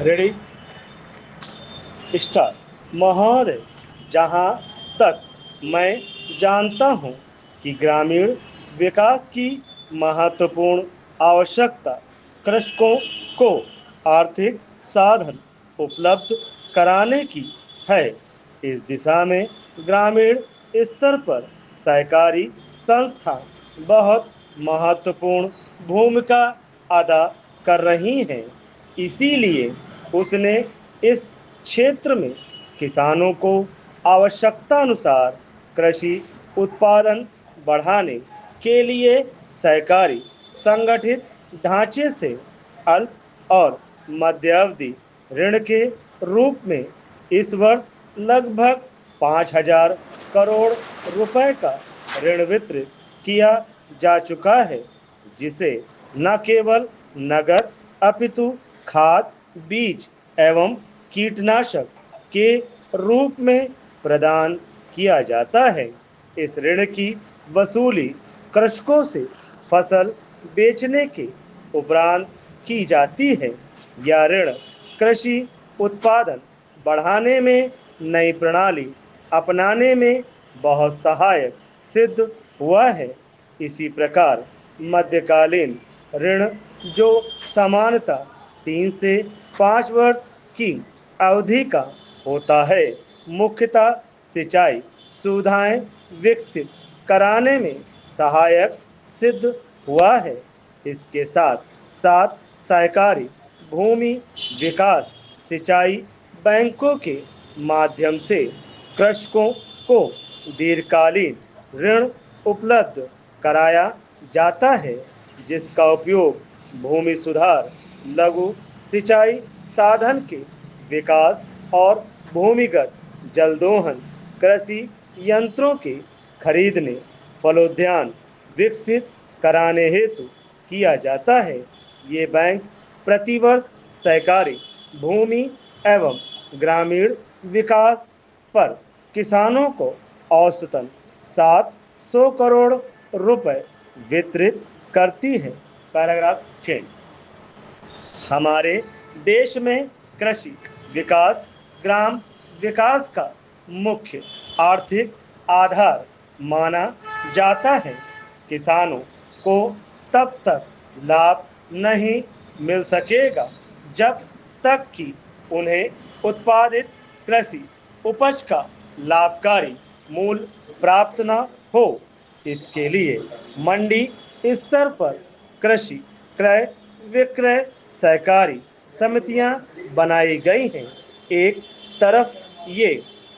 Ready start. महोदय, जहाँ तक मैं जानता हूँ कि ग्रामीण विकास की महत्वपूर्ण आवश्यकता कृषकों को आर्थिक साधन उपलब्ध कराने की है। इस दिशा में ग्रामीण स्तर पर सहकारी संस्था बहुत महत्वपूर्ण भूमिका अदा कर रही हैं। इसीलिए उसने इस क्षेत्र में किसानों को आवश्यकतानुसार कृषि उत्पादन बढ़ाने के लिए सहकारी संगठित ढांचे से अल्प और मध्यावधि ऋण के रूप में इस वर्ष लगभग 5,000 करोड़ रुपए का ऋण वितरित किया जा चुका है, जिसे न केवल नगद अपितु खाद, बीज एवं कीटनाशक के रूप में प्रदान किया जाता है। इस ऋण की वसूली कृषकों से फसल बेचने के उपरांत की जाती है। यह ऋण कृषि उत्पादन बढ़ाने में नई प्रणाली अपनाने में बहुत सहायक सिद्ध हुआ है। इसी प्रकार मध्यकालीन ऋण, जो सामान्यतः 3 से 5 वर्ष की अवधि का होता है, मुख्यतः सिंचाई सुविधाएं विकसित कराने में सहायक सिद्ध हुआ है। इसके साथ साथ सहकारी भूमि विकास सिंचाई बैंकों के माध्यम से कृषकों को दीर्घकालीन ऋण उपलब्ध कराया जाता है, जिसका उपयोग भूमि सुधार, लघु सिंचाई साधन के विकास और भूमिगत जलदोहन कृषि यंत्रों के खरीदने, फलोद्यान विकसित कराने हेतु किया जाता है। ये बैंक प्रतिवर्ष सहकारी भूमि एवं ग्रामीण विकास पर किसानों को औसतन 700 करोड़ रुपए वितरित करती है। पैराग्राफ 6। हमारे देश में कृषि विकास ग्राम विकास का मुख्य आर्थिक आधार माना जाता है। किसानों को तब तक लाभ नहीं मिल सकेगा जब तक कि उन्हें उत्पादित कृषि उपज का लाभकारी मूल्य प्राप्त न हो। इसके लिए मंडी स्तर पर कृषि क्रय विक्रय सहकारी समितियां बनाई गई हैं। एक तरफ ये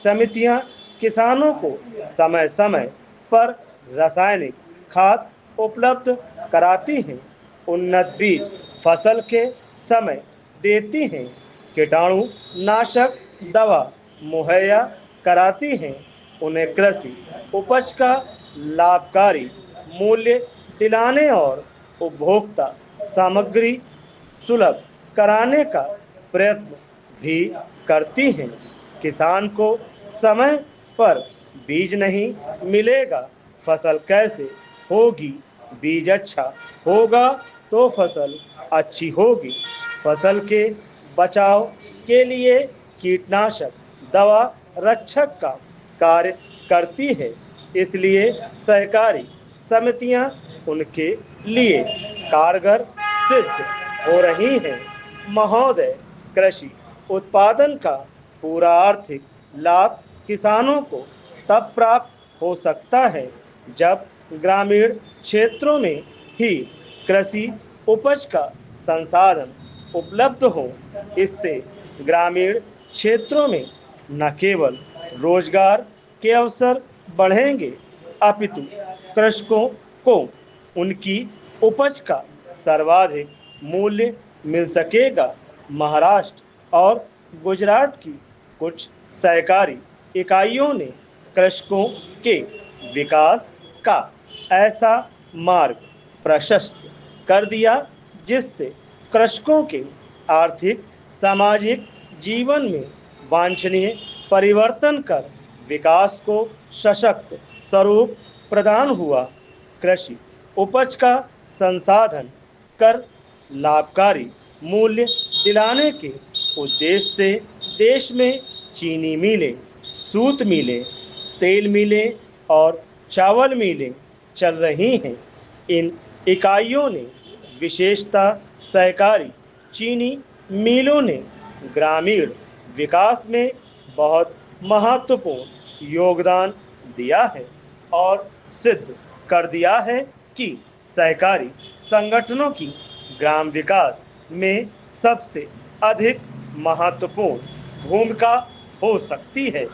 समितियां किसानों को समय समय पर रासायनिक खाद उपलब्ध कराती हैं, उन्नत बीज फसल के समय देती हैं, कीटाणु नाशक दवा मुहैया कराती हैं, उन्हें कृषि उपज का लाभकारी मूल्य दिलाने और उपभोक्ता सामग्री सुलभ कराने का प्रयत्न भी करती हैं। किसान को समय पर बीज नहीं मिलेगा, फसल कैसे होगी? बीज अच्छा होगा तो फसल अच्छी होगी। फसल के बचाव के लिए कीटनाशक दवा रक्षक का कार्य करती है, इसलिए सहकारी समितियां उनके लिए कारगर सिद्ध हो रही हैं। महोदय, कृषि उत्पादन का पूरा आर्थिक लाभ किसानों को तब प्राप्त हो सकता है जब ग्रामीण क्षेत्रों में ही कृषि उपज का संसाधन उपलब्ध हो। इससे ग्रामीण क्षेत्रों में न केवल रोजगार के अवसर बढ़ेंगे, अपितु कृषकों को उनकी उपज का सर्वाधिक मूल्य मिल सकेगा। महाराष्ट्र और गुजरात की कुछ सहकारी इकाइयों ने कृषकों के विकास का ऐसा मार्ग प्रशस्त कर दिया जिससे कृषकों के आर्थिक सामाजिक जीवन में वांछनीय परिवर्तन कर विकास को सशक्त स्वरूप प्रदान हुआ। कृषि उपज का संसाधन कर लाभकारी मूल्य दिलाने के उद्देश्य से देश में चीनी मिलें, सूत मिलें, तेल मिलें और चावल मिलें चल रही हैं। इन इकाइयों ने विशेषता सहकारी चीनी मिलों ने ग्रामीण विकास में बहुत महत्वपूर्ण योगदान दिया है और सिद्ध कर दिया है कि सहकारी संगठनों की ग्राम विकास में सबसे अधिक महत्वपूर्ण भूमिका हो सकती है।